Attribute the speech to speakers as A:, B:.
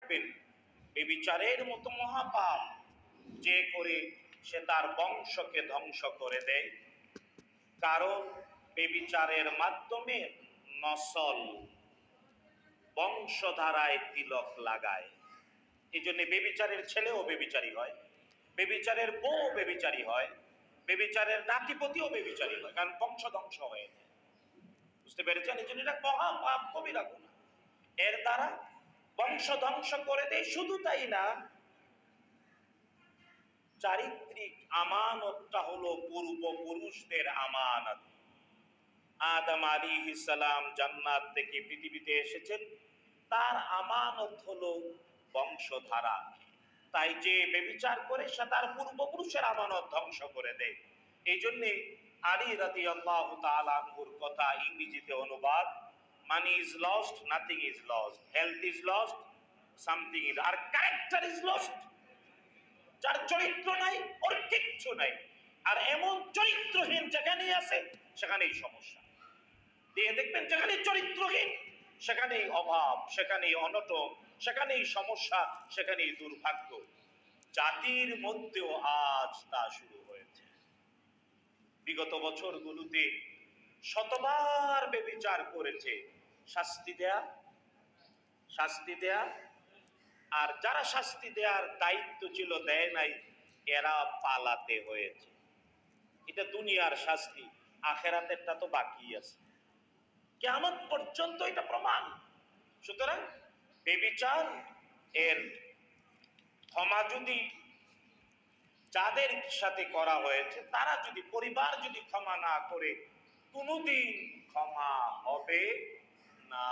A: রাখবেন, বেবিচারের মতো মহাপাপ যে করে সে তার বংশকে ধ্বংস করে দেয়। কারণ বেবিচারের মাধ্যমে নসল বংশধারায় তিলক লাগায়। এই জন্য বেবিচারের ছেলেও বেবিচারী হয়, বেবিচারের বউ বেবিচারী হয়, বেবিচারের নাতিপতিও বেবিচারী হয়, কারণ বংশ ধ্বংস হয়ে যায়। বুঝতে পেরেছেন? এই জন্য এটা মহাপাপ, কবিরা গুনাহ। এর দ্বারা বংশ ধ্বংস করে দেয়। শুধু তাই না, চারিত্রিক আমানতটা হলো পূর্বপুরুষদের আমানত। আদম আলাইহিস সালাম জান্নাত থেকে পৃথিবীতে এসেছেন, তার আমানত হলো বংশধারা। তাই যে বেবিচার করে সে তার পূর্বপুরুষের আমানত ধ্বংস করে দেয়। এই জন্যে আলী রাদিয়াল্লাহু তাআলা আনহুর কথা ইংরেজিতে অনুবাদ, money is lost, nothing is lost, health is lost, something is, আর ক্যারেক্টার ইজ লস্ট। যার চরিত্র নাই ওর কিচ্ছু নাই। আর এমন চরিত্রহীন যেখানেই আছে সেখানেই সমস্যা। দিয়ে দেখবেন যেখানে চরিত্রহীন সেখানেই অভাব, সেখানেই অনটন, সেখানেই সমস্যা, সেখানেই দুর্ভাগ্য। জাতির মধ্যেও আজ তা শুরু হয়েছে। বিগত বছরগুলোতে শতবার বেবিচার করেছে, শাস্তি দেয়া, শাস্তি দেয়া, আর যারা শাস্তি দেওয়ার দায়িত্ব ছিল দেয় নাই, এরা পালাতে হয়েছে। এটা দুনিয়ার শাস্তি, আখেরাতেরটা তো বাকি আছে, কিয়ামত পর্যন্ত এটা প্রমাণ। সুতরাং বেবিচার এর ক্ষমা যদি যাদের সাথে করা হয়েছে, তারা যদি, পরিবার যদি ক্ষমা না করে, কোনোদিন ক্ষমা হবে না।